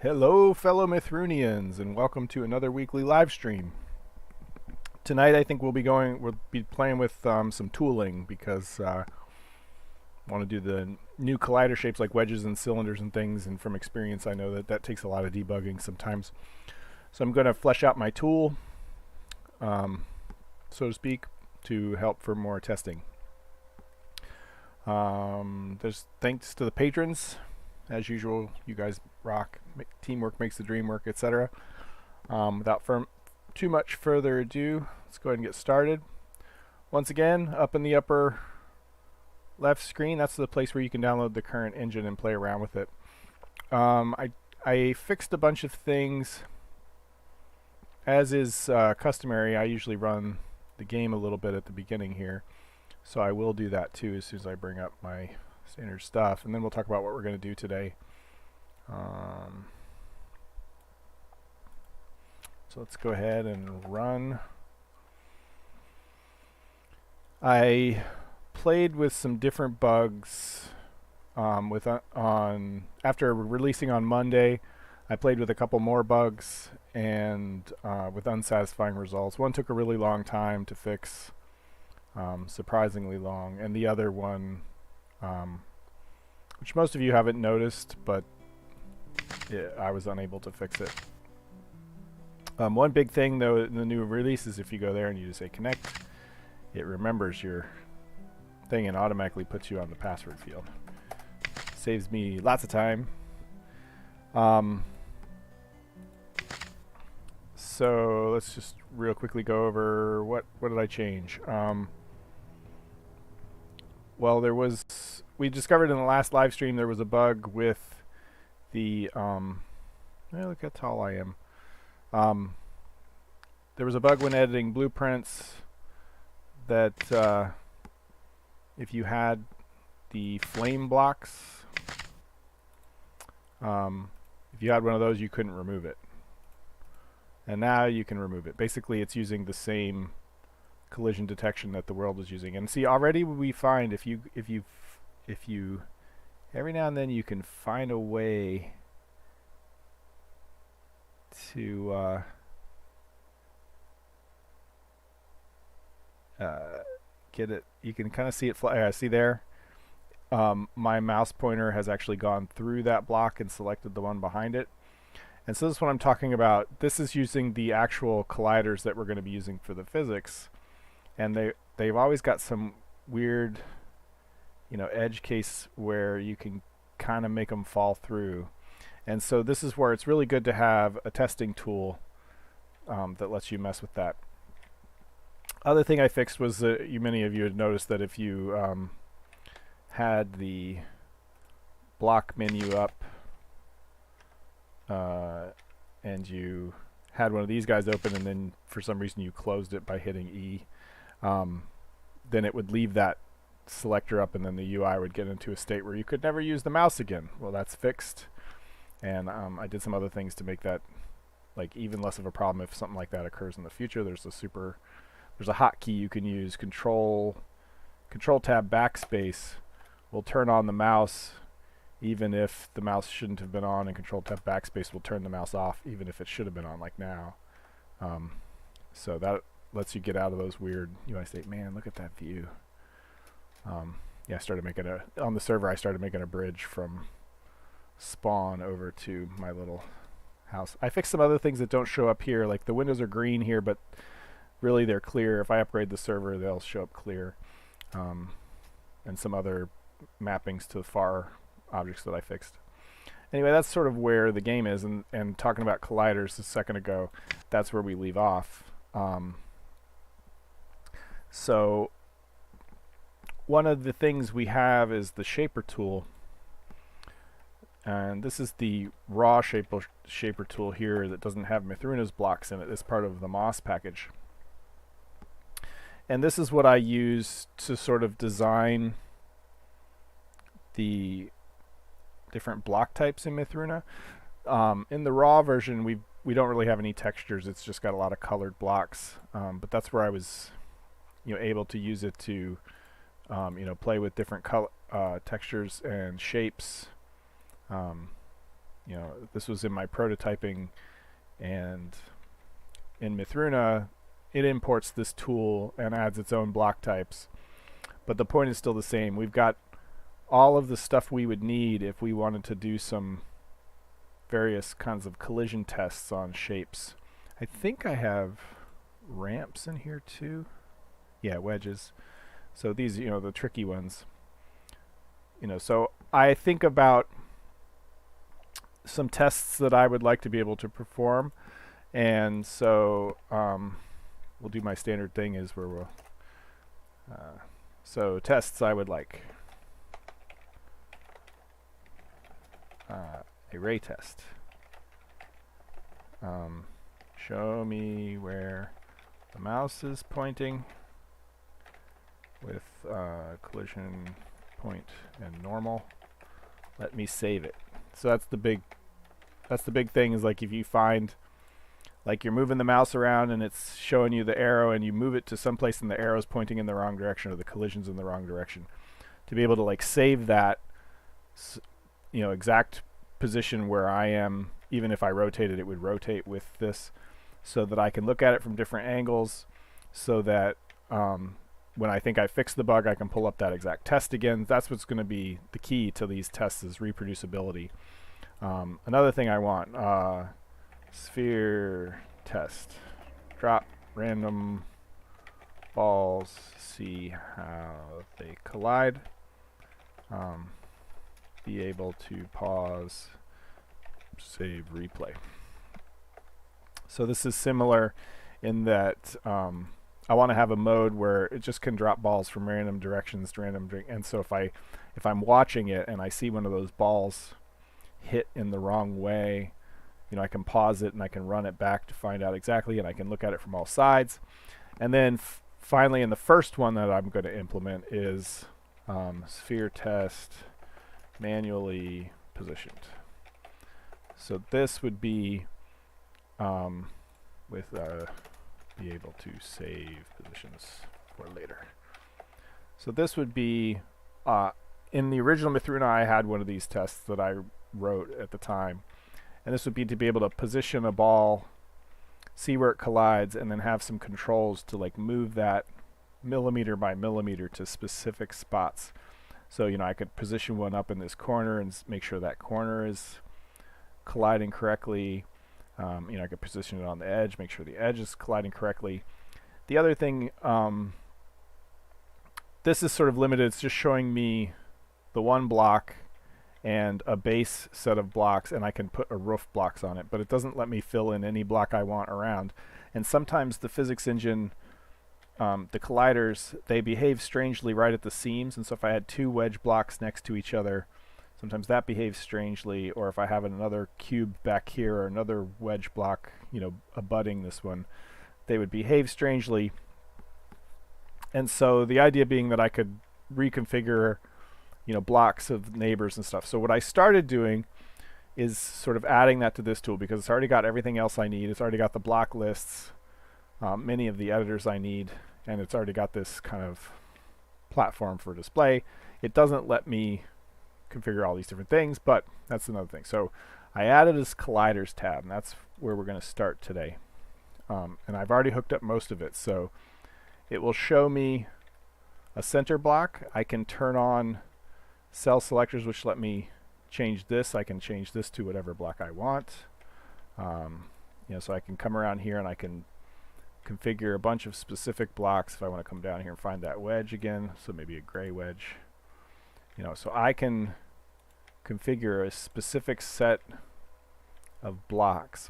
Hello, fellow Mythrunians, and welcome to another weekly live stream. Tonight, I think we'll be playing with some tooling because I want to do the new collider shapes like wedges and cylinders and things. And from experience, I know that takes a lot of debugging sometimes. So I'm going to flesh out my tool, so to speak, to help for more testing. There's thanks to the patrons. As usual, you guys rock. Teamwork makes the dream work, etc. Without too much further ado, let's go ahead and get started. Once again, up in the upper left screen, that's the place where you can download the current engine and play around with it. I fixed a bunch of things. As is customary, I usually run the game a little bit at the beginning here. So I will do that too as soon as I bring up my standard stuff, and then we'll talk about what we're going to do today. So let's go ahead and run. I played with some different bugs after releasing on Monday. I played with a couple more bugs and with unsatisfying results. One took a really long time to fix, surprisingly long, and the other one, which most of you haven't noticed, but I was unable to fix it. One big thing, though, in the new release is if you go there and you just say connect, it remembers your thing and automatically puts you on the password field. Saves me lots of time. So let's just real quickly go over what did I change. Well, we discovered in the last live stream there was a bug with the look how tall I am. There was a bug when editing blueprints that if you had the flame blocks, if you had one of those, you couldn't remove it. And now you can remove it. Basically, it's using the same collision detection that the world was using. And see, already we find if you every now and then you can find a way to get it. You can kind of see it fly. See there, my mouse pointer has actually gone through that block and selected the one behind it. And so this is what I'm talking about. This is using the actual colliders that we're going to be using for the physics, and they've always got some weird, edge case where you can kind of make them fall through. And so this is where it's really good to have a testing tool that lets you mess with that. Other thing I fixed was many of you had noticed that if you had the block menu up and you had one of these guys open and then for some reason you closed it by hitting E, then it would leave that selector up and then the UI would get into a state where you could never use the mouse again. Well, that's fixed, and I did some other things to make that even less of a problem if something like that occurs in the future. There's a hotkey you can use. Control tab backspace will turn on the mouse even if the mouse shouldn't have been on, and Control tab backspace will turn the mouse off even if it should have been on, like now. So that lets you get out of those weird UI state. Man, look at that view. Yeah, I started making on the server. I started making a bridge from spawn over to my little house. I fixed some other things that don't show up here. Like the windows are green here, but really they're clear. If I upgrade the server, they'll show up clear. And some other mappings to far objects that I fixed. Anyway, that's sort of where the game is, and talking about colliders a second ago, that's where we leave off. So one of the things we have is the shaper tool, and this is the raw shaper tool here that doesn't have Mythruna's blocks in it. It's part of the MOS package, and this is what I use to sort of design the different block types in Mythruna. In the raw version, we don't really have any textures. It's just got a lot of colored blocks, but that's where I was able to use it to play with different textures and shapes you know, this was in my prototyping, and in Mythruna, it imports this tool and adds its own block types. But the point is still the same. We've got all of the stuff we would need if we wanted to do some various kinds of collision tests on shapes. I think I have ramps in here too. Yeah, wedges. So these, you know, the tricky ones. You know, so I think about some tests that I would like to be able to perform, and so we'll do my standard thing is where we'll so tests I would like a ray test. Show me where the mouse is pointing with collision point and normal. Let me save it. So that's the big thing, is like if you find like you're moving the mouse around and it's showing you the arrow and you move it to someplace and the arrow's pointing in the wrong direction or the collision's in the wrong direction, to be able to like save that, you know, exact position where I am, even if I rotated, it would rotate with this, so that I can look at it from different angles, so that when I think I fixed the bug, I can pull up that exact test again. That's what's going to be the key to these tests, is reproducibility. Another thing I want, sphere test. Drop random balls, see how they collide. Be able to pause, save, replay. So this is similar in that I want to have a mode where it just can drop balls from random directions to random, and so if I'm watching it and I see one of those balls hit in the wrong way, you know, I can pause it and I can run it back to find out exactly, and I can look at it from all sides. And then finally, in the first one that I'm going to implement is sphere test manually positioned. So this would be with be able to save positions for later. So this would be in the original Mythruna, I had one of these tests that I wrote at the time, and this would be to be able to position a ball, see where it collides, and then have some controls to like move that millimeter by millimeter to specific spots. So, you know, I could position one up in this corner and make sure that corner is colliding correctly. You know, I could position it on the edge, make sure the edge is colliding correctly. The other thing, this is sort of limited. It's just showing me the one block and a base set of blocks, and I can put a roof blocks on it, but it doesn't let me fill in any block I want around. And sometimes the physics engine, the colliders, they behave strangely right at the seams, and so if I had two wedge blocks next to each other, sometimes that behaves strangely, or if I have another cube back here or another wedge block, you know, abutting this one, they would behave strangely. And so the idea being that I could reconfigure, you know, blocks of neighbors and stuff. So what I started doing is sort of adding that to this tool, because it's already got everything else I need. It's already got the block lists, many of the editors I need, and it's already got this kind of platform for display. It doesn't let me configure all these different things, but that's another thing. So I added this colliders tab, and that's where we're going to start today. And I've already hooked up most of it, so it will show me a center block. I can turn on cell selectors, which let me change this. I can change this to whatever block I want. You know, so I can come around here and I can configure a bunch of specific blocks if I want to come down here and find that wedge again. So maybe a gray wedge. You know, so I can configure a specific set of blocks.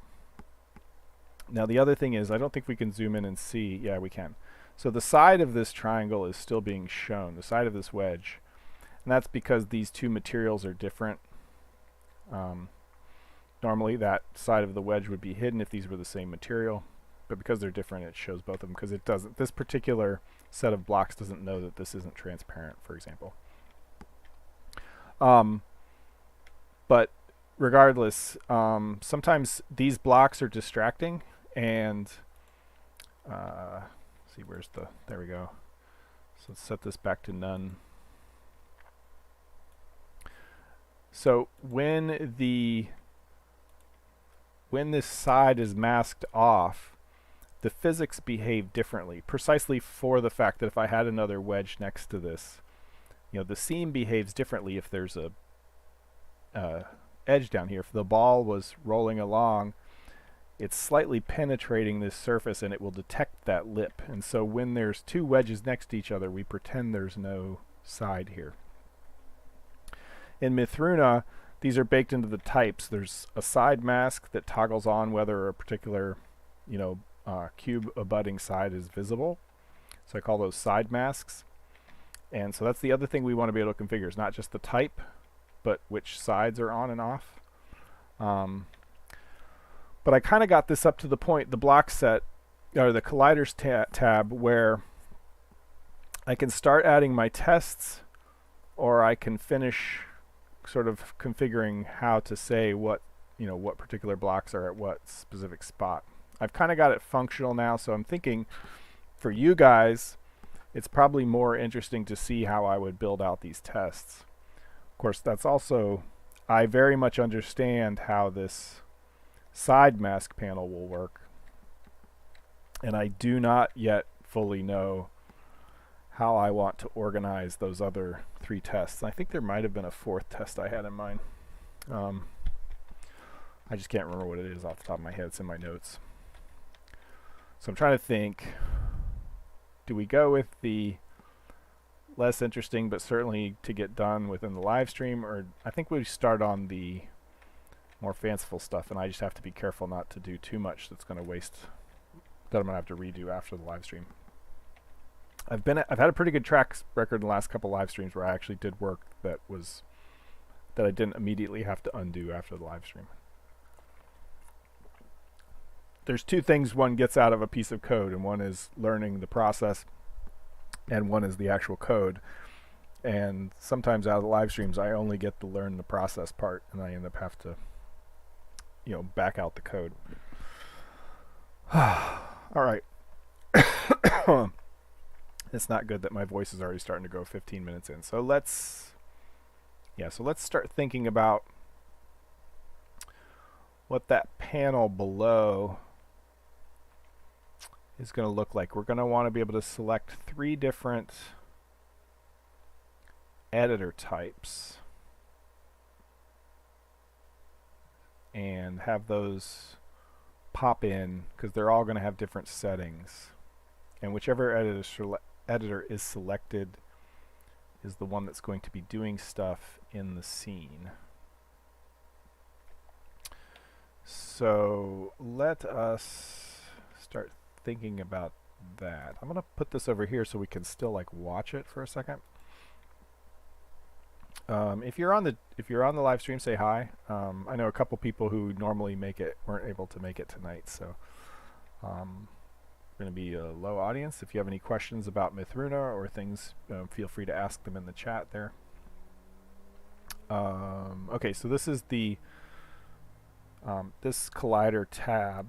Now the other thing is, I don't think we can zoom in and see. Yeah, we can. So the side of this triangle is still being shown, the side of this wedge. And that's because these two materials are different. Normally that side of the wedge would be hidden if these were the same material, but because they're different, it shows both of them, because it doesn't, this particular set of blocks doesn't know that this isn't transparent, for example. But regardless, sometimes these blocks are distracting, and see, where's the, there we go. So let's set this back to none. So when the when this side is masked off, the physics behave differently, precisely for the fact that if I had another wedge next to this, the seam behaves differently if there's a edge down here. If the ball was rolling along, it's slightly penetrating this surface and it will detect that lip. And so when there's two wedges next to each other, we pretend there's no side here. In Mythruna, these are baked into the types. There's a side mask that toggles on whether a particular, cube abutting side is visible. So I call those side masks. And so that's the other thing we want to be able to configure. It's not just the type, but which sides are on and off. But I kind of got this up to the point, the block set, or the colliders tab, where I can start adding my tests, or I can finish sort of configuring how to say what particular blocks are at what specific spot. I've kind of got it functional now, so I'm thinking for you guys, it's probably more interesting to see how I would build out these tests. Of course, that's also, I very much understand how this side mask panel will work, and I do not yet fully know how I want to organize those other 3 tests. I think there might have been a 4th test I had in mind. I just can't remember what it is off the top of my head. It's in my notes. So I'm trying to think, do we go with the less interesting but certainly to get done within the live stream, or I think we start on the more fanciful stuff, and I just have to be careful not to do too much that's going to waste, that I'm going to have to redo after the live stream. I've had a pretty good track record in the last couple live streams where I actually did work that I didn't immediately have to undo after the live stream. There's 2 things one gets out of a piece of code, and one is learning the process, and one is the actual code. And sometimes out of the live streams, I only get to learn the process part, and I end up have to, back out the code. All right. It's not good that my voice is already starting to go 15 minutes in. So let's start thinking about what that panel below is going to look like. We're going to want to be able to select 3 different editor types and have those pop in, because they're all going to have different settings, and whichever editor is selected is the one that's going to be doing stuff in the scene. So let us start thinking about that. I'm going to put this over here so we can still watch it for a second. If you're on the live stream, say hi. I know a couple people who normally make it weren't able to make it tonight, so going to be a low audience. If you have any questions about Mythruna or things, feel free to ask them in the chat there. Okay, so this is the this collider tab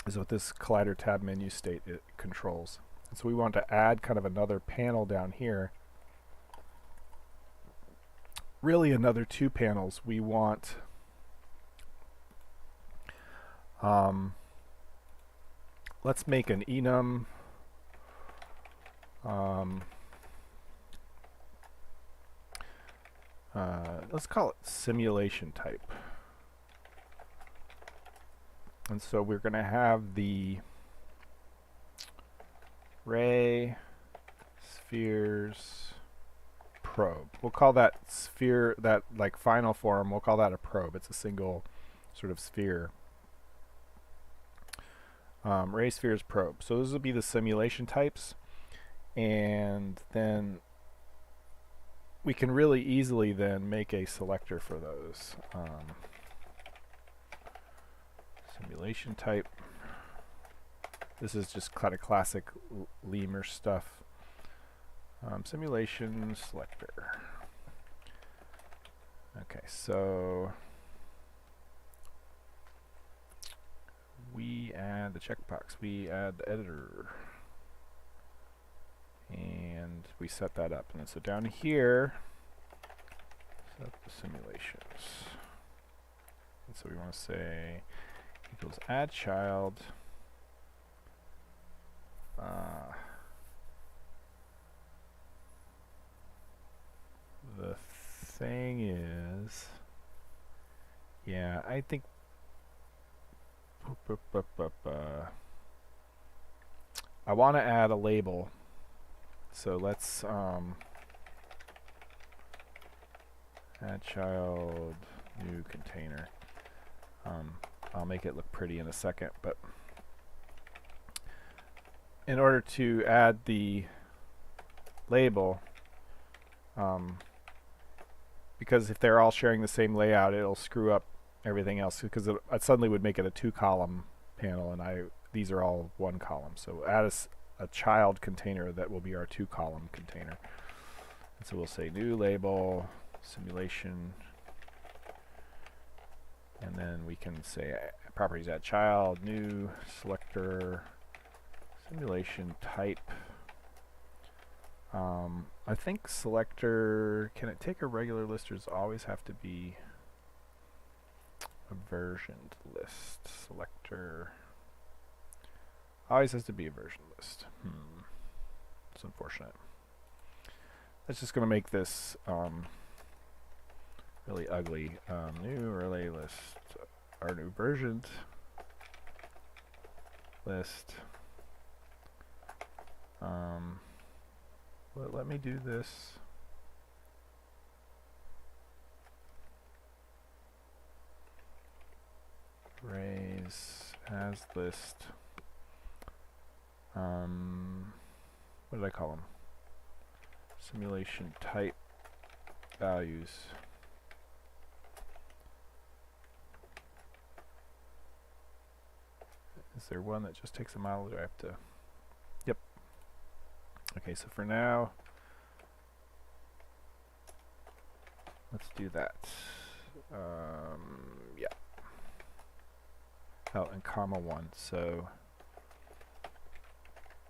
is what this collider tab menu state it controls. And so we want to add kind of another panel down here. Really another 2 panels. We want let's make an enum let's call it simulation type. And so we're going to have the ray spheres probe. We'll call that sphere, that final form, we'll call that a probe. It's a single sort of sphere. Ray spheres probe. So those will be the simulation types, and then we can really easily then make a selector for those. Simulation type. This is just kind of classic lemur stuff. Simulation selector. Okay, so we add the checkbox, we add the editor, and we set that up. And so down here, set the simulations. And So we want to say equals add child. The thing is, yeah, I think I want to add a label. So let's add child new container. I'll make it look pretty in a second, but in order to add the label, because if they're all sharing the same layout, it'll screw up everything else, because it suddenly would make it a 2-column panel, and these are all 1 column. So add a child container that will be our 2-column container. And so we'll say new label simulation, and then we can say properties add child new selector simulation type. I think selector, can it take a regular list, or does it always have to be a versioned list? Selector always has to be a version list. It's unfortunate. That's just going to make this really ugly. New array list, our new versioned list. Let me do this. Arrays as list. What did I call them? Simulation type values. Is there one that just takes a model? Do I have to? Yep. Okay, so for now, let's do that. Yeah. Oh, and comma 1. So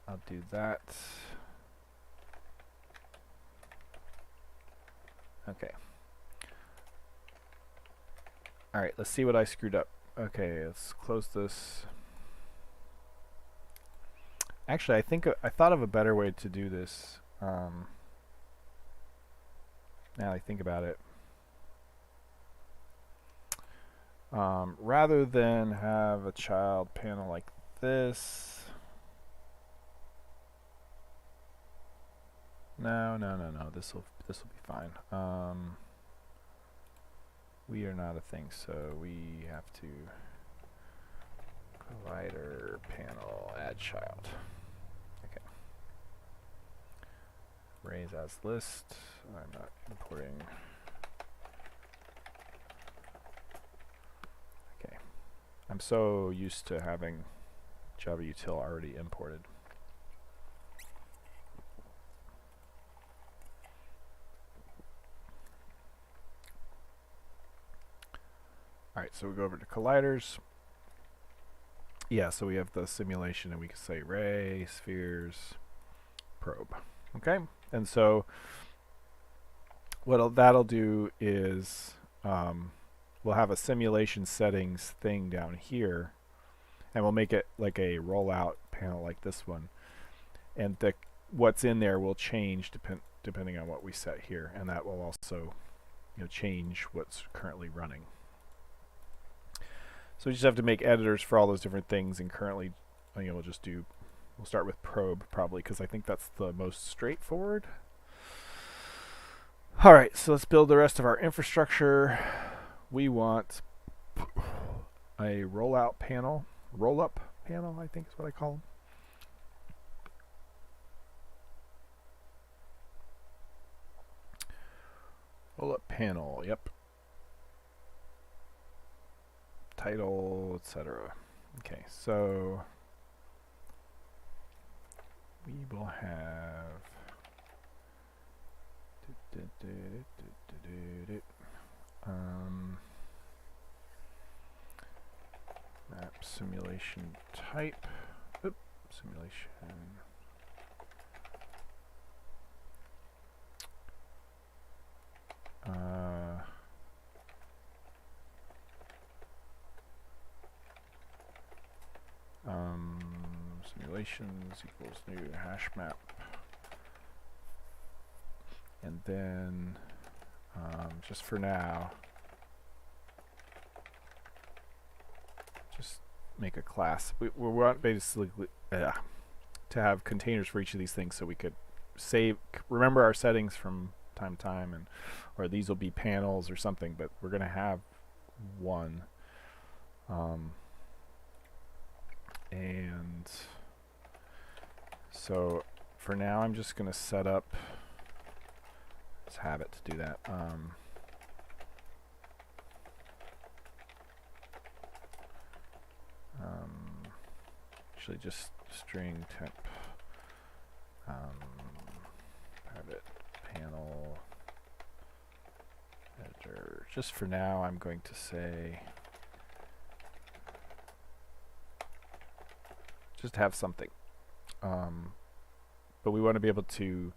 I'll do that. Okay. All right, let's see what I screwed up. Okay, let's close this. Actually, I think I thought of a better way to do this. Now I think about it. Rather than have a child panel like this. No. This will be fine. We are not a thing, so we have to collider panel add child. Okay. Arrays as list. I'm not importing. Okay. I'm so used to having Java util already imported. Alright, so we go over to colliders. Yeah, so we have the simulation, and we can say ray, spheres, probe. Okay, and so what that'll do is we'll have a simulation settings thing down here, and we'll make it like a rollout panel like this one, and what's in there will change depending on what we set here, and that will also change what's currently running. So we just have to make editors for all those different things, and currently we'll start with probe probably, because I think that's the most straightforward. Alright, so let's build the rest of our infrastructure. We want a rollout panel, rollup panel I think is what I call them. Rollup panel, yep. Title, etc. Okay, so we will have map simulation type. Simulation. simulations equals new hash map. And then, just for now, just make a class. We want basically to have containers for each of these things so we could remember our settings from time to time, or these will be panels or something, but we're going to have one. And so for now, I'm just going to set up, let's have it to do that. Actually, just string temp private panel editor. Just for now, I'm going to say just have something. But we want to be able to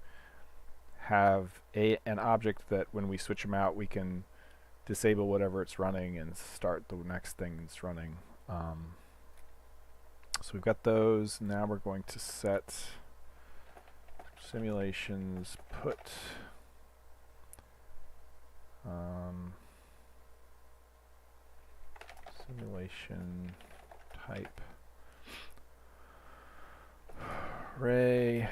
have an object that when we switch them out, we can disable whatever it's running and start the next thing that's running. So we've got those. Now we're going to set simulations put simulation type array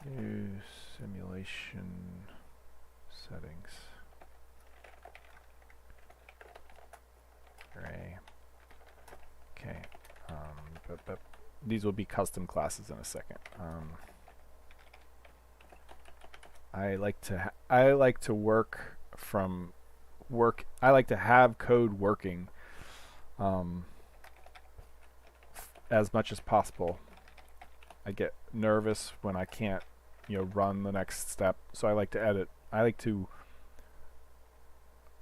new simulation settings array. Okay, but these will be custom classes in a second. I like to have code working as much as possible. I get nervous when I can't, run the next step. So I like to edit. I like to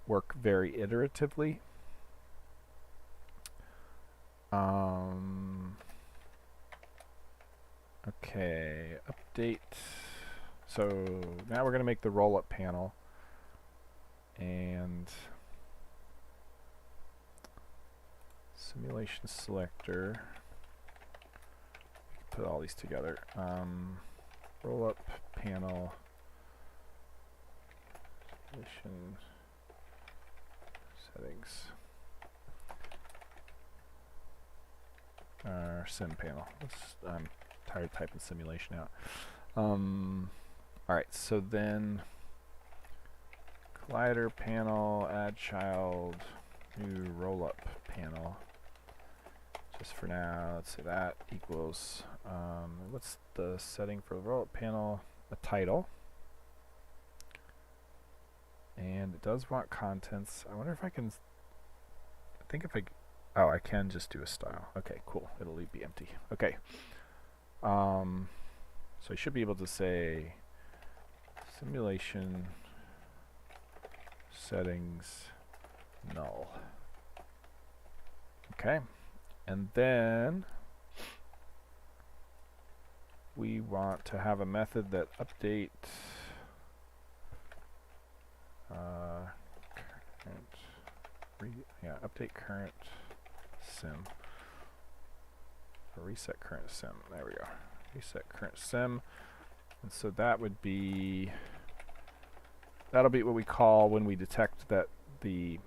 work very iteratively. Okay, update. So now we're going to make the Rollup panel, and simulation selector. We can put all these together. Rollup panel simulation settings. Our sim panel. I'm tired of typing simulation out. Alright, so then collider panel, add child, new rollup panel. Just for now, let's say that equals, what's the setting for the rollup panel? A title. And it does want contents. I wonder if I can, oh, I can just do a style. Okay, cool. It'll be empty. Okay. So I should be able to say simulation settings null. Okay. And then we want to have a method that update update current sim. Or reset current sim. There we go. Reset current sim. And so that would be, that'll be what we call when we detect that the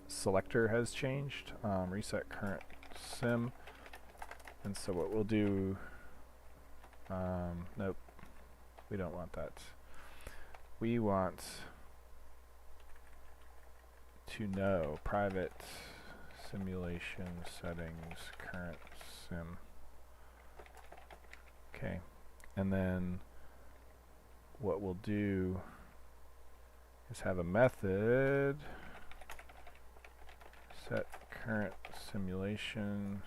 selector has changed. Reset current sim. And so what we'll do, nope, we don't want that. We want to know private simulation settings current sim. Okay, and then what we'll do is have a method set current simulation.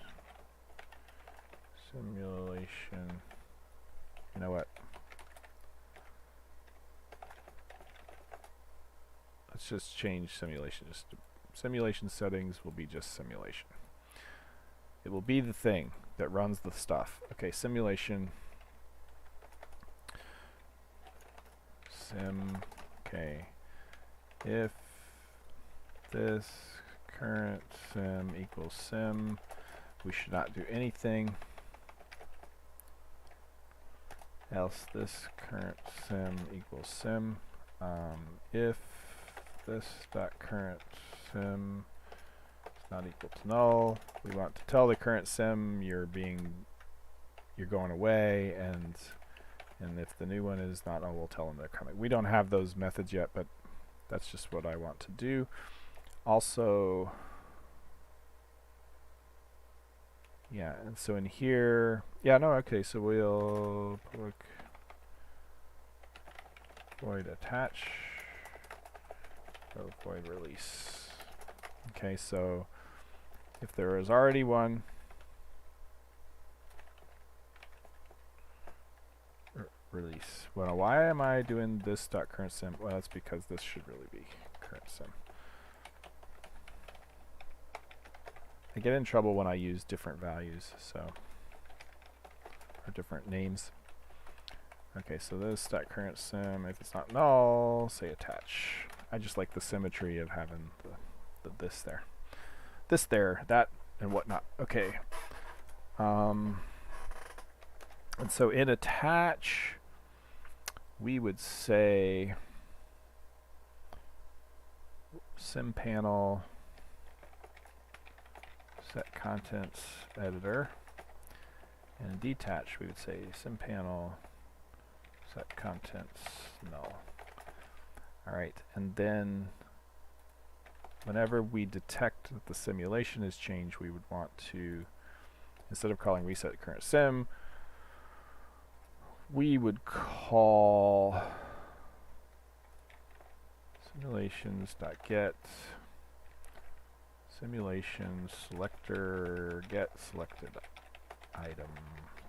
You know what? Let's just change simulation. Just simulation settings will be just simulation. It will be the thing that runs the stuff. Okay, simulation sim. Okay, if this current sim equals sim, we should not do anything. else this current sim equals sim. If this dot current sim is not equal to null, we want to tell the current sim you're going away, and if the new one is not null, we'll tell them they're coming. We don't have those methods yet, but that's just what I want to do. Also, yeah, and so in here, yeah, no, okay, so we'll public void attach, void release. Okay, so if there is already one, release. Well, why am I doing this dot current sim? Well, that's because this should really be current sim. I get in trouble when I use different values, so, or different names. Okay, so this dot current sim, if it's not null, say attach. I just like the symmetry of having the this there, that, and whatnot. Okay. And so in attach, we would say sim panel set contents editor, and in detach we would say sim panel set contents null. All right, and then whenever we detect that the simulation is changed, we would want to, instead of calling reset current sim, we would call simulations.get simulation selector get selected item,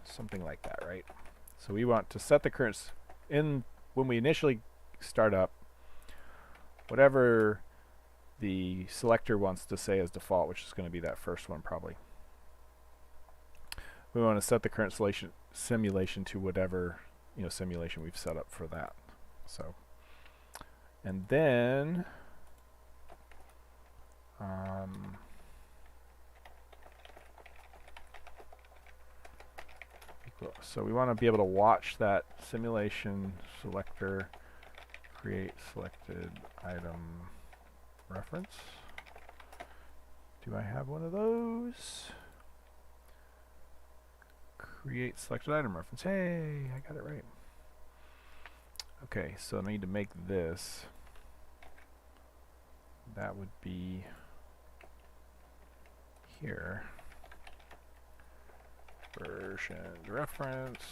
something like that, right? So we want to set the current in when we initially start up, whatever the selector wants to say as default, which is going to be that first one probably. We want to set the current simulation to whatever simulation we've set up for that. So, and then so we want to be able to watch that simulation selector create selected item reference. Do I have one of those? Create selected item reference. Hey, I got it right. Okay, so I need to make this. That would be here. Version reference.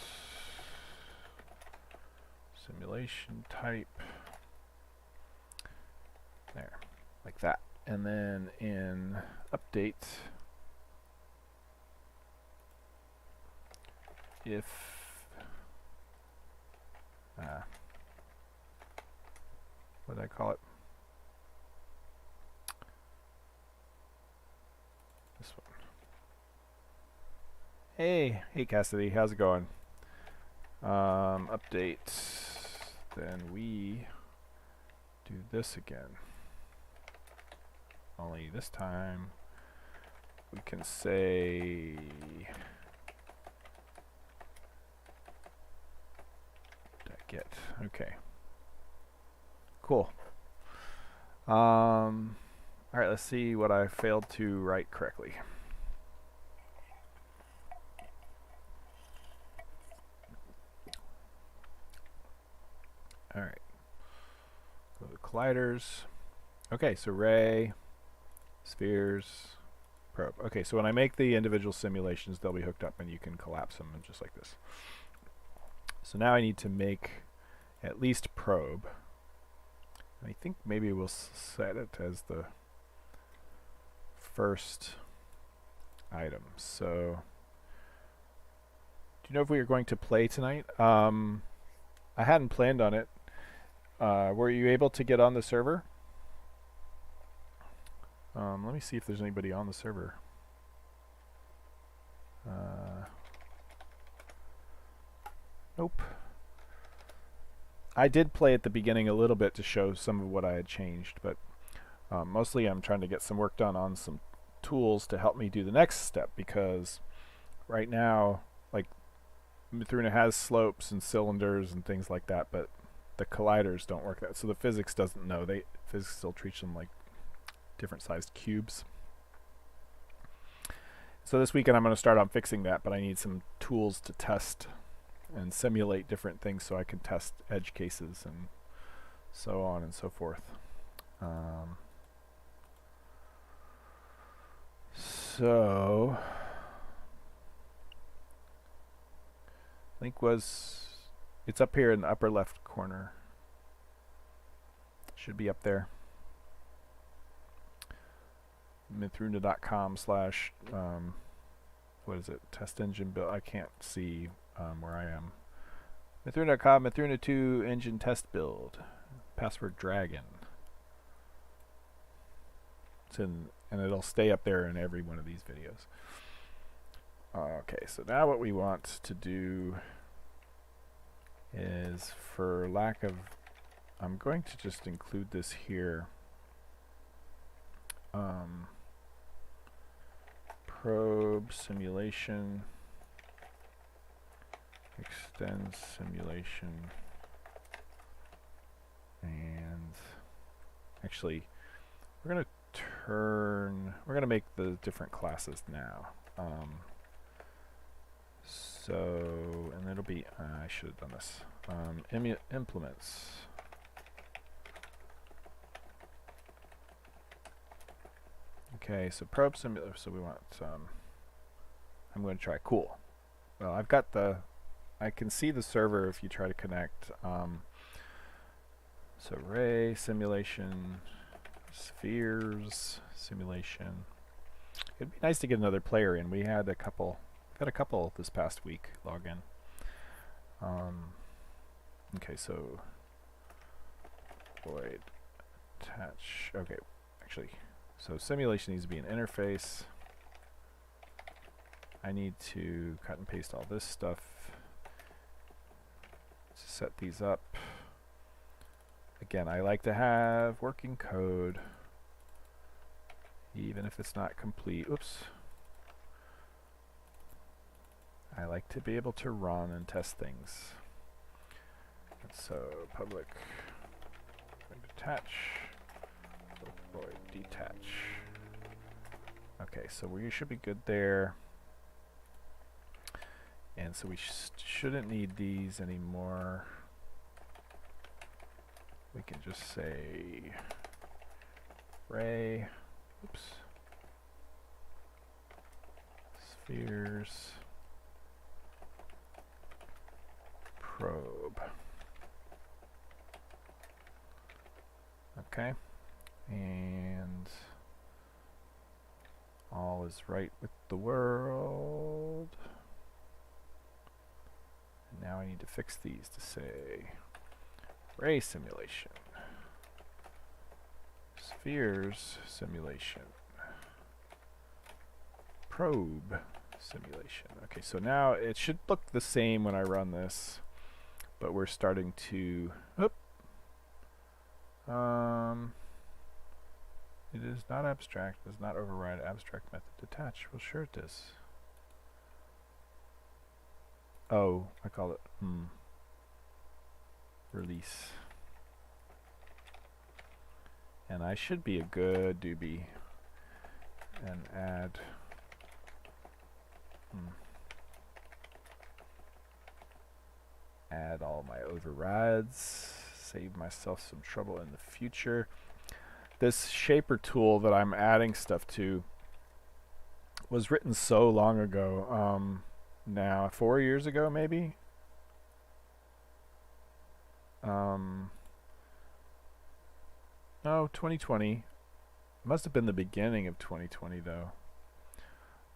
Simulation type. There, like that. And then in update, if what did I call it? This one. Hey Cassidy, how's it going? Update. Then we do this again. Only this time we can say get. Okay. Cool. All right, let's see what I failed to write correctly. All right. Go to colliders. Okay, so ray, spheres, probe. Okay, so when I make the individual simulations, they'll be hooked up and you can collapse them just like this. So now I need to make at least probe. I think maybe we'll set it as the first item. So, do you know if we are going to play tonight? I hadn't planned on it. Were you able to get on the server? Let me see if there's anybody on the server. Nope. I did play at the beginning a little bit to show some of what I had changed, but mostly I'm trying to get some work done on some tools to help me do the next step, because right now, like, Mythruna has slopes and cylinders and things like that, but the colliders don't work that. So the physics doesn't know. Physics still treats them like different sized cubes. So this weekend I'm going to start on fixing that, but I need some tools to test and simulate different things so I can test edge cases and so on and so forth. So link it's up here in the upper left corner. Should be up there. Mythruna.com/ what is it? Test engine build. I can't see where I am. Mythruna.com, Mythruna 2 engine test build. Password dragon. It's in, and it'll stay up there in every one of these videos. Okay, so now what we want to do is, for lack of, I'm going to just include this here. Probe simulation, extend simulation, and actually we're going to make the different classes now. And it'll be, I should have done this, implements. Okay, so probe simulator, so we want, I'm going to try, cool. Well, I've got I can see the server if you try to connect. So ray simulation, spheres simulation. It'd be nice to get another player in. We had a couple this past week log in. Okay, so void attach, okay, actually, so simulation needs to be an interface. I need to cut and paste all this stuff to set these up. Again, I like to have working code, even if it's not complete. Oops. I like to be able to run and test things. So public attach, void detach. Okay, so we should be good there. And so we shouldn't need these anymore. We can just say ray, oops, spheres, probe. Okay, and all is right with the world. And now I need to fix these to say ray simulation, spheres simulation, probe simulation. Okay, so now it should look the same when I run this, but we're starting to, it is not abstract, does not override abstract method detach. Well, sure it is. Oh, I call it release. And I should be a good doobie and add add all my overrides, save myself some trouble in the future. This shaper tool that I'm adding stuff to was written so long ago, now 4 years ago maybe. No, 2020. Must have been the beginning of 2020 though.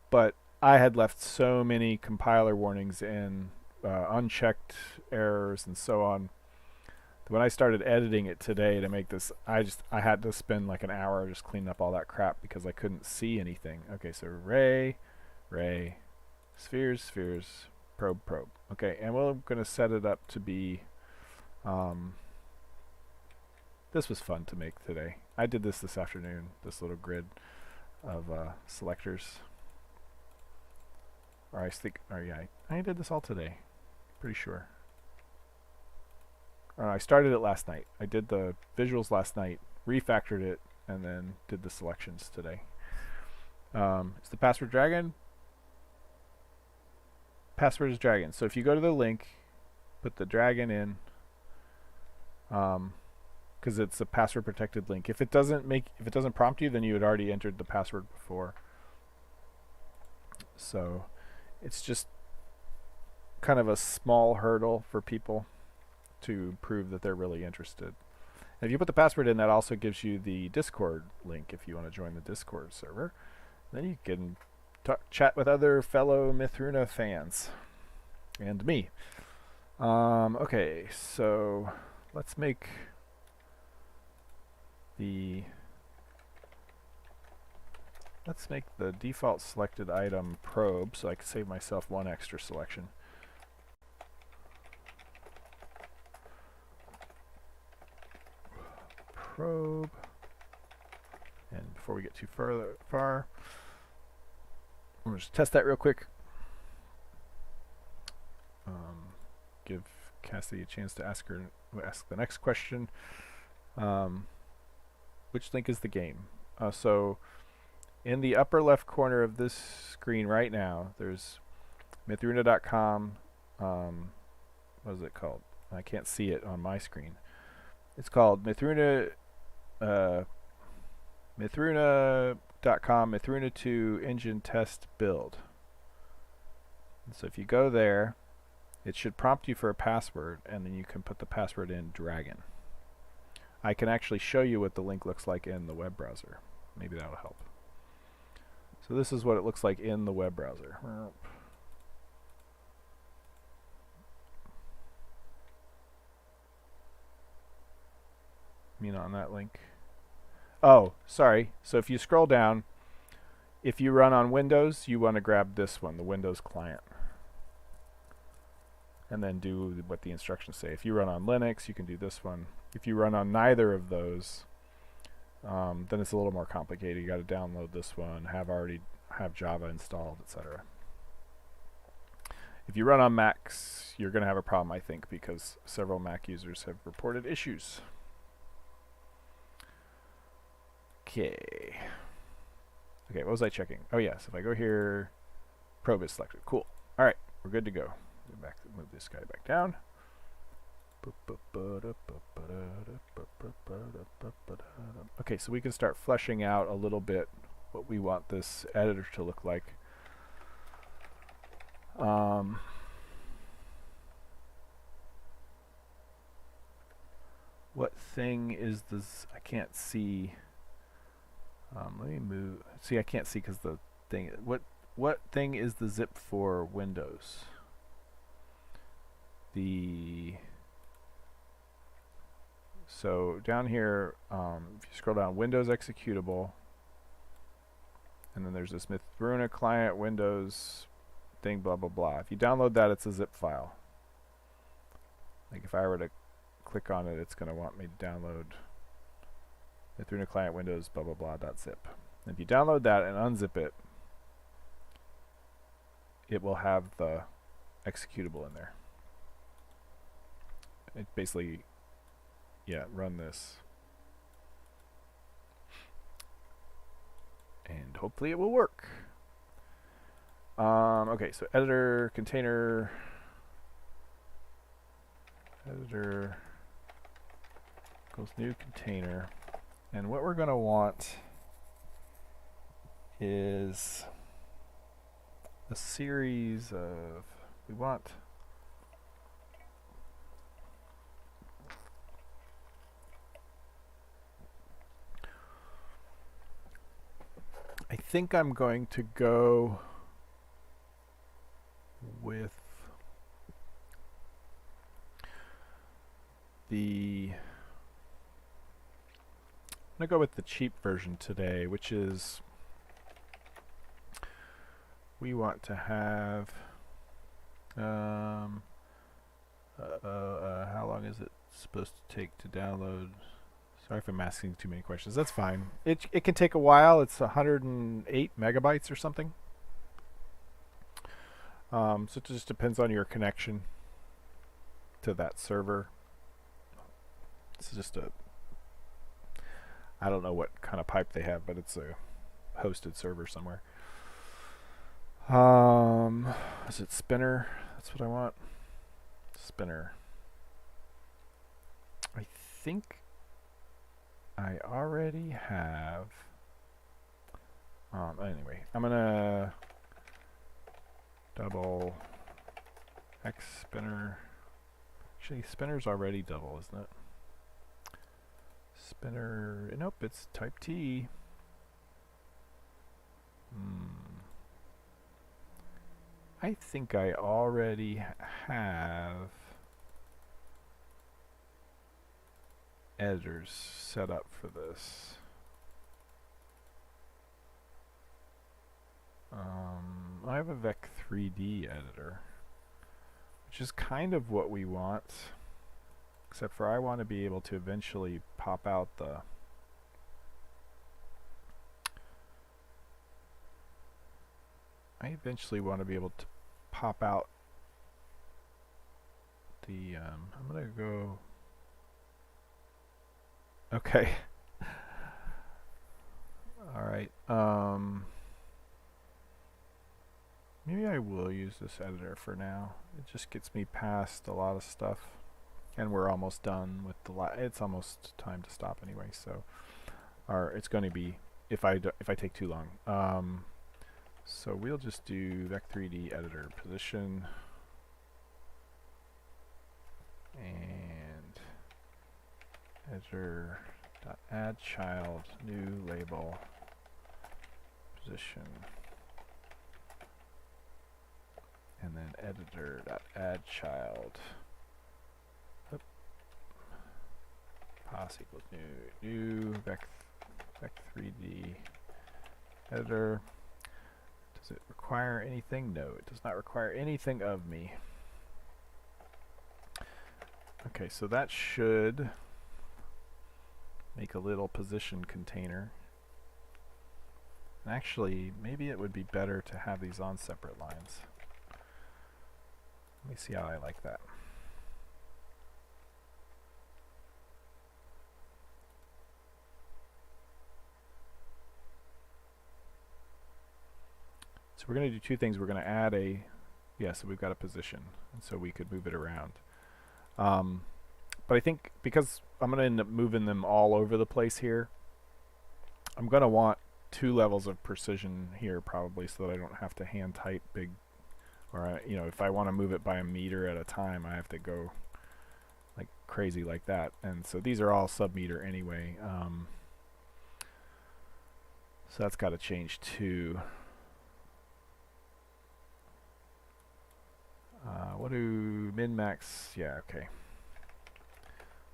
But I had left so many compiler warnings in, unchecked errors and so on. When I started editing it today to make this, I had to spend like an hour just cleaning up all that crap because I couldn't see anything. Okay, so ray, spheres, probe. Okay, and we're going to set it up to be, this was fun to make today. I did this afternoon, this little grid of selectors. Or I think, or yeah, I did this all today. Pretty sure. I started it last night. I did the visuals last night, refactored it, and then did the selections today. Is the password dragon? Password is dragon. So if you go to the link, put the dragon in, because it's a password protected link. If it doesn't prompt you, then you had already entered the password before. So it's just kind of a small hurdle for people to prove that they're really interested. And if you put the password in, that also gives you the Discord link if you want to join the Discord server. Then you can chat with other fellow Mythruna fans and me. Okay, so let's make the default selected item probe, so I can save myself one extra selection. Probe. And before we get too far, we'll just test that real quick. Give Cassidy a chance to ask the next question. Which link is the game? So in the upper left corner of this screen right now, there's Mythruna.com. What is it called? I can't see it on my screen. It's called Mythruna. Mythruna.com, Mythruna 2 engine test build. And so if you go there, it should prompt you for a password, and then you can put the password in dragon. I can actually show you what the link looks like in the web browser. Maybe that'll help. So this is what it looks like in the web browser. On that link. Oh, sorry. So if you scroll down, if you run on Windows, you want to grab this one, the Windows client. And then do what the instructions say. If you run on Linux, you can do this one. If you run on neither of those, then it's a little more complicated. You got to download this one, have Java installed, etc. If you run on Macs, you're going to have a problem, I think, because several Mac users have reported issues. Okay, what was I checking? Oh yes, if I go here, probe is selected. Cool. All right, we're good to go. Move this guy back down. Okay, so we can start fleshing out a little bit what we want this editor to look like. What thing is this? I can't see. Let me move. See, I can't see because the thing. What thing is the zip for Windows? So down here, if you scroll down, Windows executable, and then there's this Mythruna client Windows thing, blah blah blah. If you download that, it's a zip file. Like if I were to click on it, it's going to want me to download Mythruna client Windows blah blah blah .zip. And if you download that and unzip it, it will have the executable in there. It basically, run this, and hopefully it will work. Okay, so editor, container, editor equals new container. And what we're going to want is a series of, I think I'm going to go with the cheap version today, which is we want to have how long is it supposed to take to download? Sorry if I'm asking too many questions. That's fine. It can take a while. It's 108 megabytes or something. So it just depends on your connection. to that server. It's just a, I don't know what kind of pipe they have, but it's a hosted server somewhere. Is it spinner? That's what I want. Spinner. I think I already have. Anyway, I'm gonna double X spinner. Actually, spinner's already double, isn't it? Spinner. Nope, it's type T. I think I already have editors set up for this. I have a Vec3D editor, which is kind of what we want, except for I want to be able to eventually pop out the I'm gonna go. Okay. All right. Maybe I will use this editor for now. It just gets me past a lot of stuff, and we're almost done with the. It's almost time to stop anyway. So, or it's going to be if I take too long. So we'll just do Vec3D editor position and editor dot add child new label position, and then editor dot add child pos equals new Vec3D editor. Does it require anything? No, it does not require anything of me. Okay, so that should make a little position container. And actually, maybe it would be better to have these on separate lines. Let me see how I like that. So we're going to do two things. We're going to add a, so we've got a position, and so we could move it around. But I think because I'm going to end up moving them all over the place here, I'm going to want 2 levels of precision here probably, so that I don't have to hand type big, or you know, if I want to move it by a meter at a time, I have to go like crazy like that. And so these are all sub-meter anyway. So that's got to change too. What do min-max? Yeah, okay.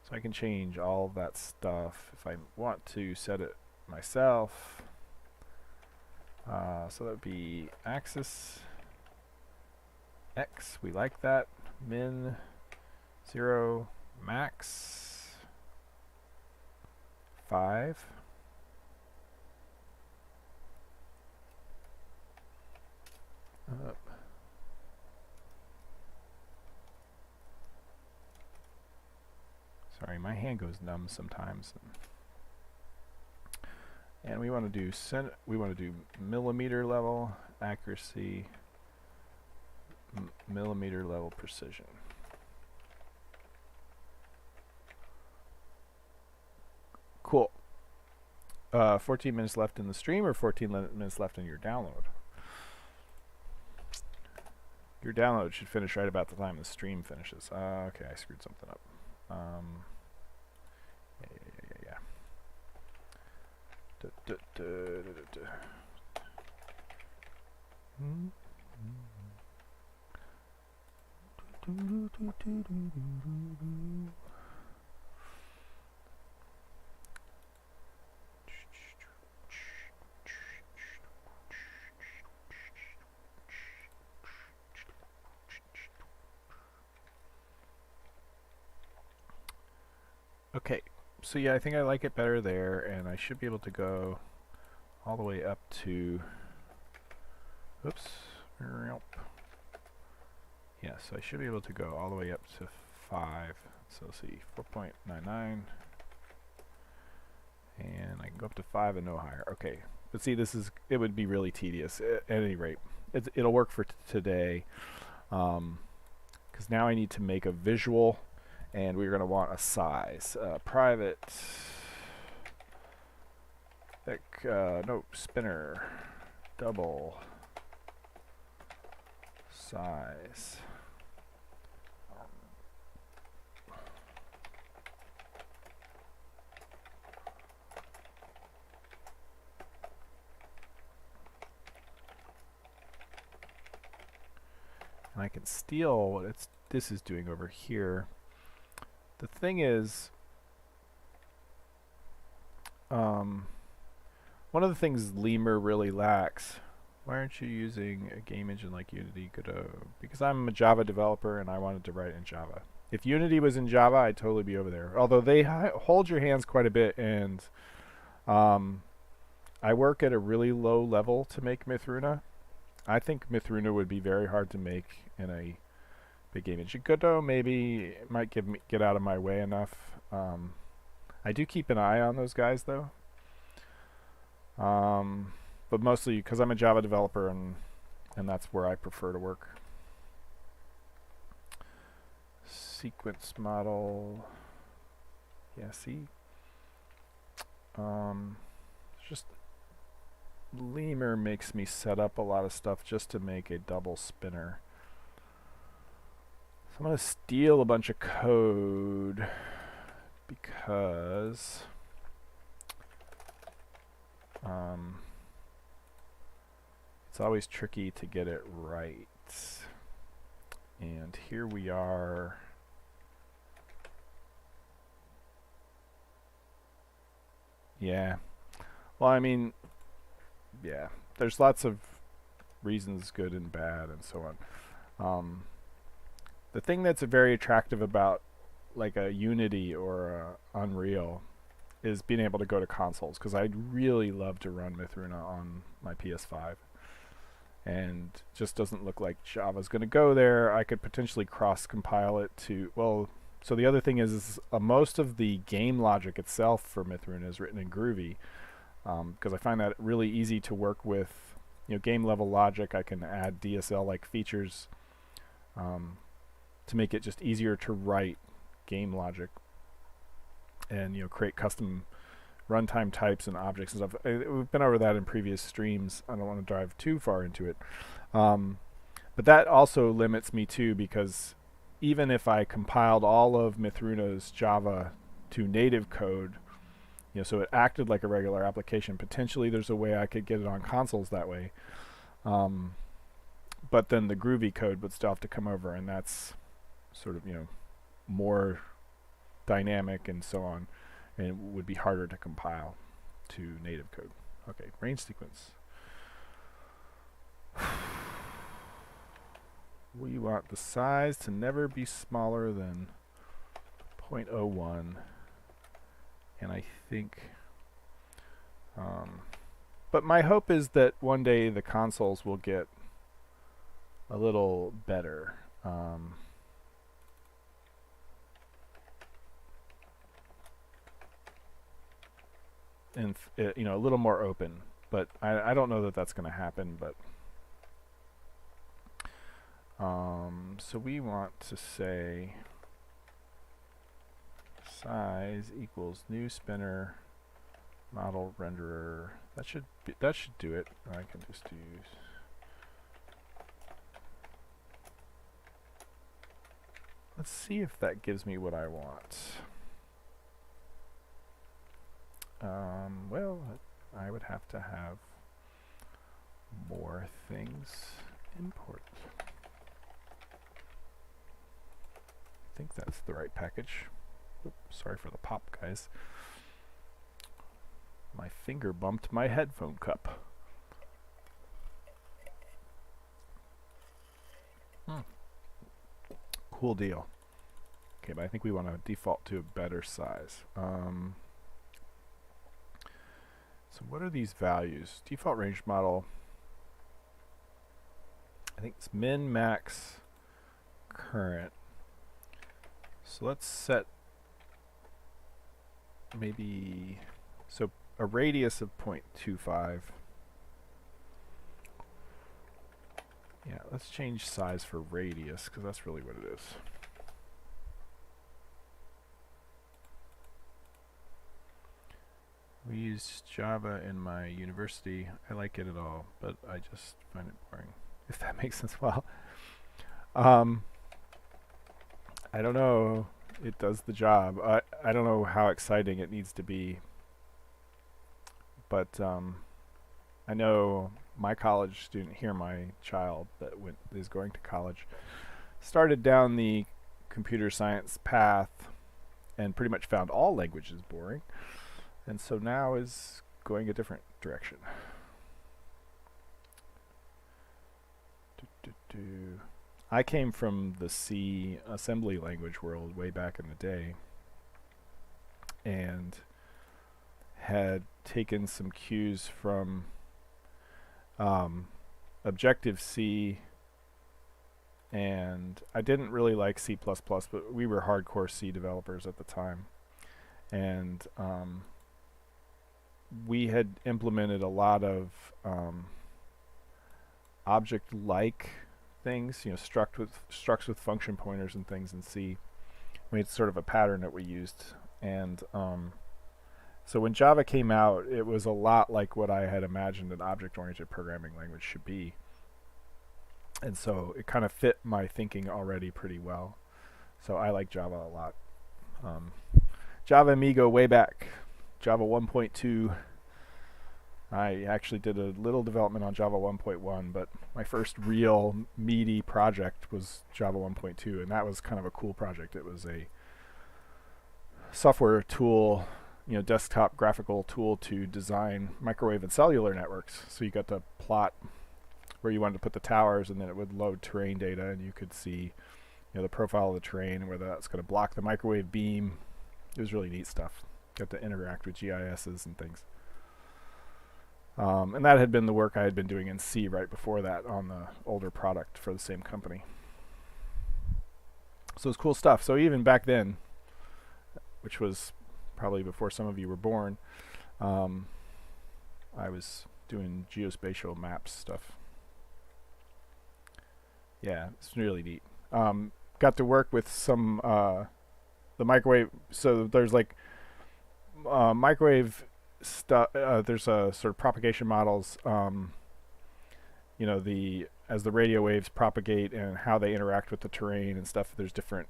So I can change all of that stuff if I want to set it myself. So that would be axis X. We like that. Min 0, max 5. Up. Sorry, my hand goes numb sometimes. And we want to do millimeter level accuracy, millimeter level precision. Cool. 14 minutes left in the stream, or 14 minutes left in your download? Your download should finish right about the time the stream finishes. Okay, I screwed something up. Yeah. Okay, so yeah, I think I like it better there, and I should be able to go all the way up to, oops, yes, I should be able to go all the way up to 5. So let's see, 4.99. And I can go up to 5 and no higher. Okay. But see, it would be really tedious at any rate. It'll work for today. Because now I need to make a visual, and we're going to want a size. Private. No, spinner. Double. Size. And I can steal what this is doing over here. The thing is, one of the things Lemur really lacks. Why aren't you using a game engine like Unity? Because I'm a Java developer and I wanted to write in Java. If Unity was in Java, I'd totally be over there. Although they hold your hands quite a bit, and I work at a really low level to make Mythruna. I think Mythruna would be very hard to make in a big game engine. Godot maybe might get out of my way enough. I do keep an eye on those guys though. But mostly because I'm a Java developer and that's where I prefer to work. Sequence model. Yeah, see? Just Lemur makes me set up a lot of stuff just to make a double spinner. So I'm going to steal a bunch of code because it's always tricky to get it right. And here we are. Yeah. Well, I mean, yeah, there's lots of reasons, good and bad and so on. The thing that's very attractive about like a Unity or a Unreal is being able to go to consoles, because I'd really love to run Mythruna on my PS5, and just doesn't look like Java's going to go there. I could potentially cross-compile it to, well, so the other thing is most of the game logic itself for Mythruna is written in Groovy, because I find that really easy to work with. You know, game level logic, I can add DSL-like features to make it just easier to write game logic, and create custom runtime types and objects and stuff. We've been over that in previous streams. I don't want to dive too far into it, but that also limits me too, because even if I compiled all of Mythruna's Java to native code, so it acted like a regular application, potentially there's a way I could get it on consoles that way, but then the Groovy code would still have to come over, and that's sort of more dynamic and so on, and it would be harder to compile to native code. Okay, range sequence. We want the size to never be smaller than 0.01, and I think but my hope is that one day the consoles will get a little better. And a little more open, but I don't know that that's going to happen. But so we want to say size equals new spinner model renderer. That should do it. I can just use. Let's see if that gives me what I want. Well, I would have to have more things import. I think that's the right package. Oops, sorry for the pop, guys. My finger bumped my headphone cup. Cool deal. Okay, but I think we want to default to a better size. So what are these values? Default range model. I think it's min, max, current. So let's set maybe so a radius of 0.25. Yeah, let's change size for radius because that's really what it is. We use Java in my university. I like it at all, but I just find it boring, if that makes sense. Well, I don't know. It does the job. I don't know how exciting it needs to be, but I know my college student here, my child that is going to college, started down the computer science path and pretty much found all languages boring, and so now is going a different direction. I came from the C assembly language world way back in the day and had taken some cues from Objective-C, and I didn't really like C++, but we were hardcore C developers at the time, and we had implemented a lot of object-like things, structs with function pointers and things in C. We had sort of a pattern that we used, and so when Java came out, it was a lot like what I had imagined an object-oriented programming language should be. And so it kind of fit my thinking already pretty well. So I like Java a lot. Java Amigo way back, Java 1.2. I actually did a little development on Java 1.1, but my first real meaty project was Java 1.2, and that was kind of a cool project. It was a software tool, desktop graphical tool to design microwave and cellular networks. So you got to plot where you wanted to put the towers, and then it would load terrain data, and you could see, the profile of the terrain and whether that's going to block the microwave beam. It was really neat stuff. Got to interact with GISs and things. And that had been the work I had been doing in C right before that on the older product for the same company. So it's cool stuff. So even back then, which was probably before some of you were born, I was doing geospatial maps stuff. Yeah, it's really neat. Got to work with some the microwave. So there's like microwave stuff. There's sort of propagation models. As the radio waves propagate and how they interact with the terrain and stuff. There's different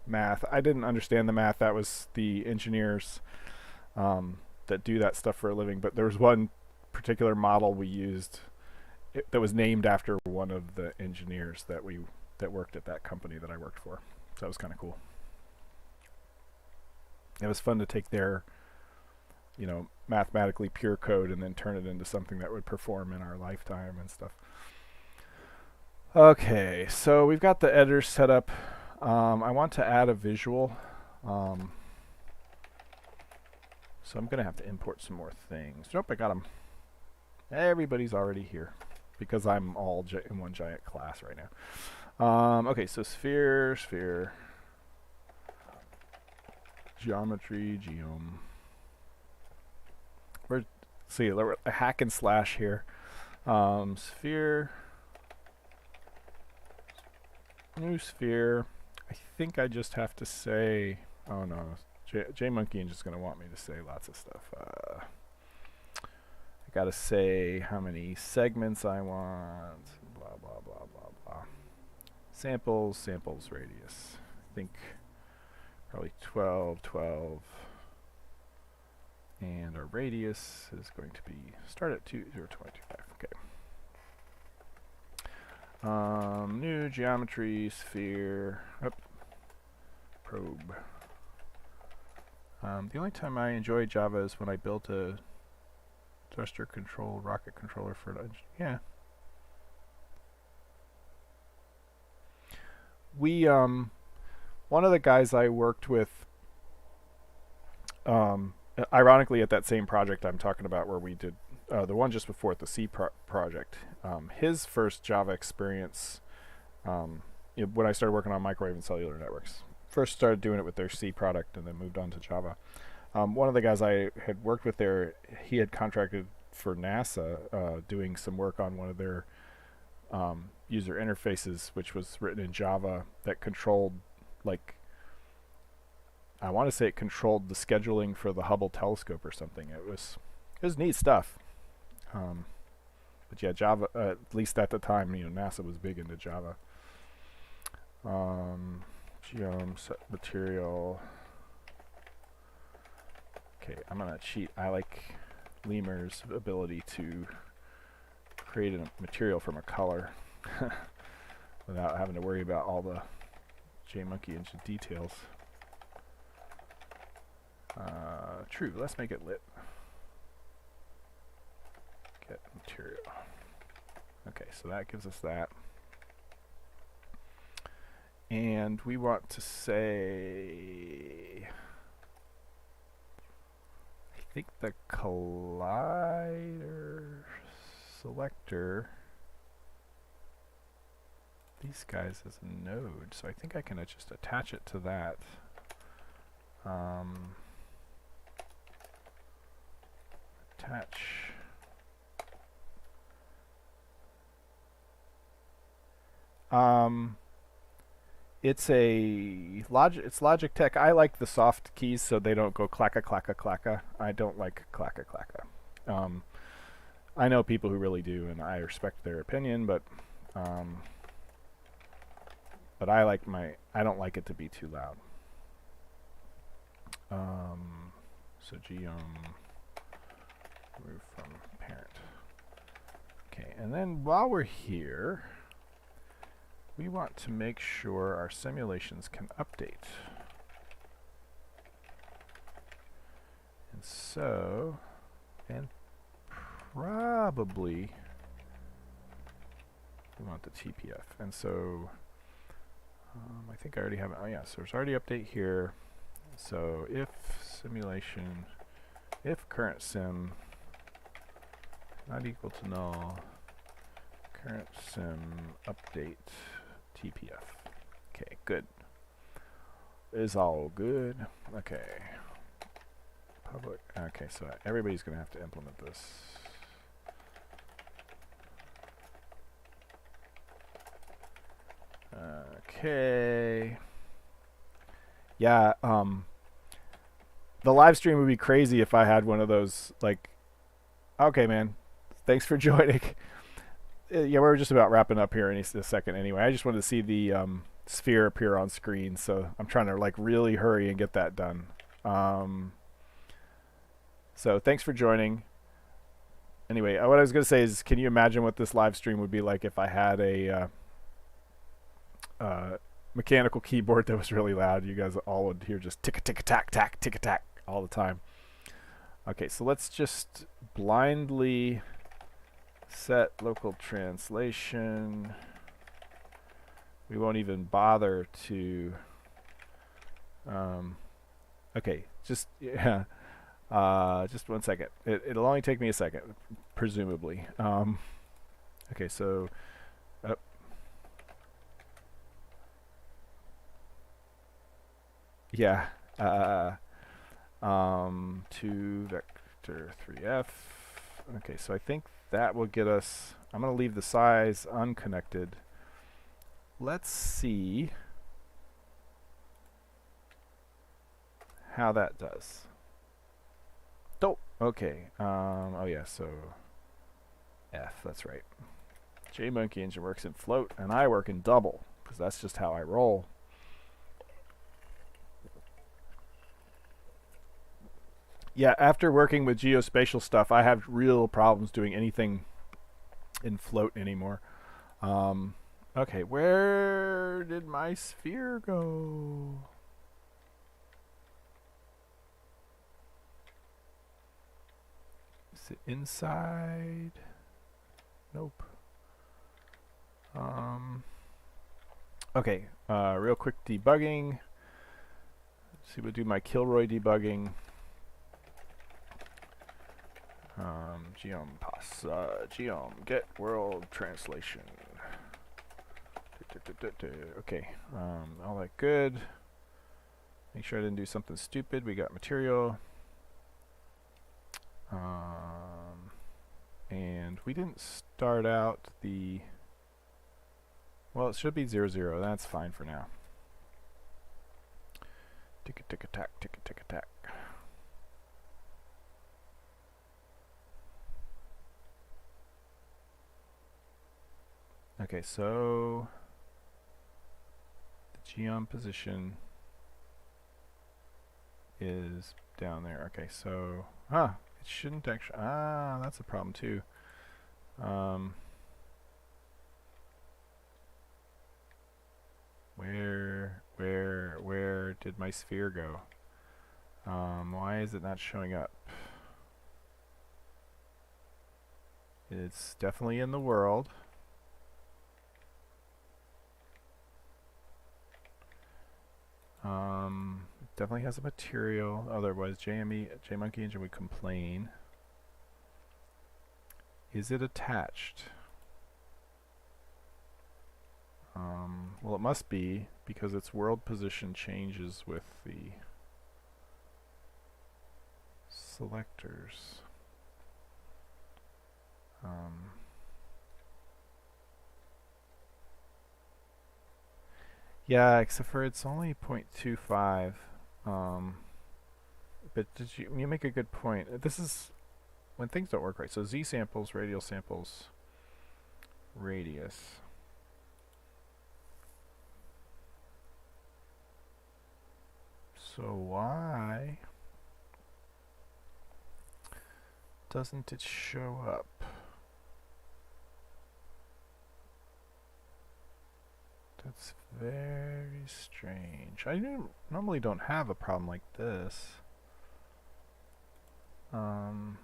math. I didn't understand the math. That was the engineers that do that stuff for a living. But there was one particular model we used that was named after one of the engineers that worked at that company that I worked for. So that was kind of cool. It was fun to take their, mathematically pure code and then turn it into something that would perform in our lifetime and stuff. Okay, so we've got the editor set up. I want to add a visual. So I'm going to have to import some more things. Nope, I got them. Everybody's already here because I'm all in one giant class right now. Okay, so sphere, geometry, geom. See, a hack and slash here. Sphere, new sphere. I think I just have to say, oh no, JMonkey is just going to want me to say lots of stuff. I got to say how many segments I want, blah, blah, blah, blah, blah. Samples, radius. I think probably 12. And our radius is going to be, start at 0.25, okay. New geometry, sphere, probe. The only time I enjoy Java is when I built a thruster control rocket controller for it. Yeah. We, one of the guys I worked with, ironically at that same project I'm talking about where we did, the one just before it, the C project, his first Java experience, when I started working on microwave and cellular networks, first started doing it with their C product and then moved on to Java. One of the guys I had worked with there, he had contracted for NASA doing some work on one of their user interfaces, which was written in Java that controlled, like, I want to say it controlled the scheduling for the Hubble telescope or something. It was neat stuff. But yeah, Java, at least at the time, NASA was big into Java. Geom, set material. Okay, I'm gonna cheat. I like Lemur's ability to create a material from a color without having to worry about all the JMonkey engine details. True, let's make it lit. Get material. Okay, so that gives us that. And we want to say, I think the collider selector, these guys as a node, so I think I can just attach it to that. Attach. It's Logitech. I like the soft keys so they don't go clacka clacka clacka. I don't like clacka clacka. I know people who really do, and I respect their opinion, but I like I don't like it to be too loud. So geom remove from parent. Okay, and then while we're here, we want to make sure our simulations can update. And so, and probably we want the TPF. And so, I think I already have it. Oh yeah, so there's already update here. So if simulation, if current sim not equal to null, current sim update TPF. Okay, good. Is all good. Okay. Public. Okay, so everybody's going to have to implement this. Okay. Yeah, the live stream would be crazy if I had one of those, like, okay, man, thanks for joining. Yeah, we're just about wrapping up here in a second anyway. I just wanted to see the sphere appear on screen, so I'm trying to like really hurry and get that done. So thanks for joining. Anyway, what I was going to say is, can you imagine what this live stream would be like if I had a mechanical keyboard that was really loud? You guys all would hear just tick-a-tick-a-tack, tick-a-tack all the time. Okay, so let's just blindly set local translation. We won't even bother to okay, just yeah, just 1 second. It'll only take me a second, presumably. Okay, so yeah, 2 vector 3f. Okay, so I think that will get us, I'm going to leave the size unconnected. Let's see how that does. Dope. Okay. Oh yeah, so F, that's right. JMonkey engine works in float, and I work in double, because that's just how I roll. Yeah, after working with geospatial stuff, I have real problems doing anything in float anymore. Okay, where did my sphere go? Is it inside? Nope. Okay, real quick debugging. Let's see, we'll do my Kilroy debugging. Geom pass, geom get world translation. Okay, all that good. Make sure I didn't do something stupid. We got material. And we didn't start out the... Well, it should be 0, 0. That's fine for now. Tick a tick attack, tick a tick attack. Okay, so the geom position is down there. Okay, so it shouldn't actually. That's a problem too. Where did my sphere go? Why is it not showing up? It's definitely in the world. Definitely has a material. Otherwise, JMonkey Engine would complain. Is it attached? Well, it must be, because its world position changes with the selectors. Yeah, except for it's only 0.25. But you make a good point. This is when things don't work right. So Z samples, radial samples, radius. So why doesn't it show up? That's very strange. I normally don't have a problem like this. The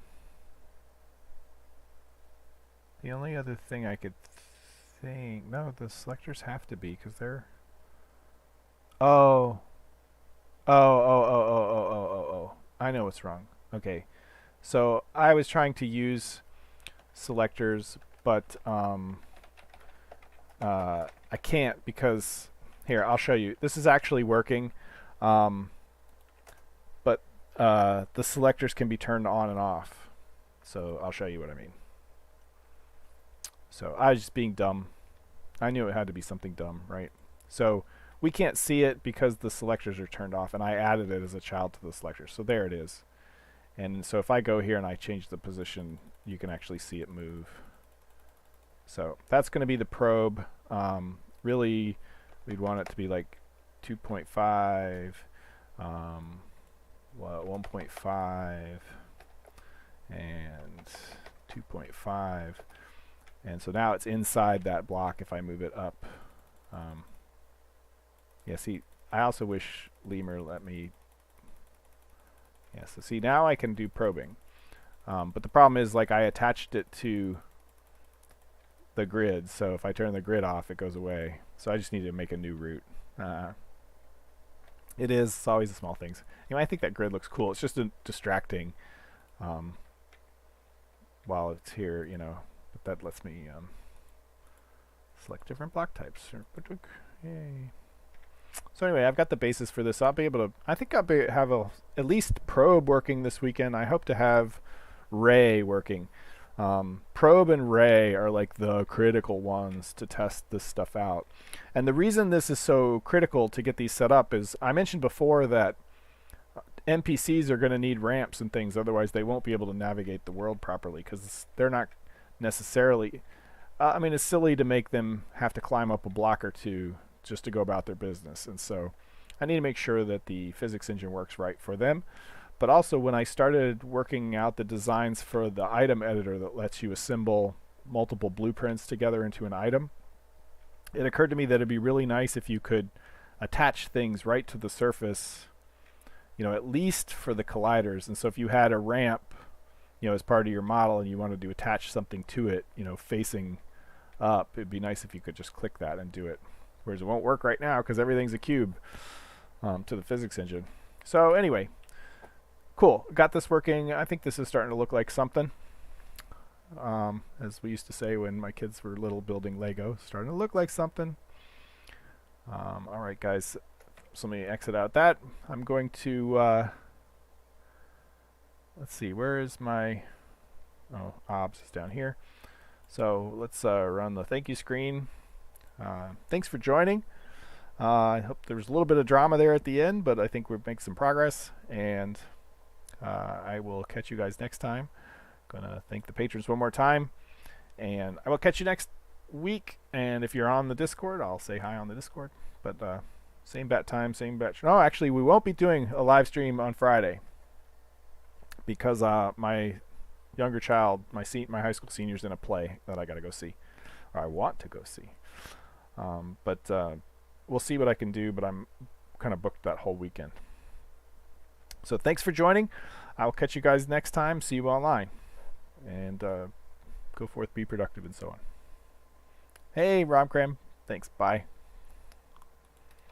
only other thing I could think... No, the selectors have to be, because they're... Oh. Oh. I know what's wrong. Okay. So I was trying to use selectors, but I can't because... Here, I'll show you. This is actually working, but the selectors can be turned on and off. So I'll show you what I mean. So I was just being dumb. I knew it had to be something dumb, right? So we can't see it because the selectors are turned off, and I added it as a child to the selectors. So there it is. And so if I go here and I change the position, you can actually see it move. So that's going to be the probe. Really, we'd want it to be like 2.5, 1.5, and 2.5. And so now it's inside that block if I move it up. Yeah, see, I also wish Lemur let me... Yeah, so see, now I can do probing. But the problem is, like, I attached it to the grid, so if I turn the grid off, it goes away. So I just need to make a new route. It's always the small things. You know, I think that grid looks cool. It's just distracting while it's here, you know. But that lets me select different block types. Yay. So anyway, I've got the basis for this. I'll be able to... I think I'll have at least probe working this weekend. I hope to have ray working. Probe and ray are like the critical ones to test this stuff out. And the reason this is so critical to get these set up is I mentioned before that NPCs are going to need ramps and things, otherwise they won't be able to navigate the world properly because they're not necessarily... I mean, it's silly to make them have to climb up a block or two just to go about their business. And so I need to make sure that the physics engine works right for them. But also when I started working out the designs for the item editor that lets you assemble multiple blueprints together into an item, it occurred to me that it'd be really nice if you could attach things right to the surface, you know, at least for the colliders. And so if you had a ramp, you know, as part of your model and you wanted to attach something to it, you know, facing up, it'd be nice if you could just click that and do it. Whereas it won't work right now because everything's a cube to the physics engine. So anyway, cool. Got this working. I think this is starting to look like something. As we used to say when my kids were little building Lego, starting to look like something. All right, guys. So let me exit out that. I'm going to, let's see, where is my, oh, OBS is down here. So let's run the thank you screen. Thanks for joining. I hope there was a little bit of drama there at the end, but I think we'll make some progress, and I will catch you guys next time. Gonna thank the patrons one more time, and I will catch you next week. And if you're on the Discord, I'll say hi on the Discord. But same bat time, same bat. No, actually, we won't be doing a live stream on Friday because my younger child, my high school senior's in a play that I got to go see, or I want to go see. But we'll see what I can do, but I'm kind of booked that whole weekend. So thanks for joining. I will catch you guys next time. See you online. And go forth, be productive, and so on. Hey, Romcram. Thanks. Bye.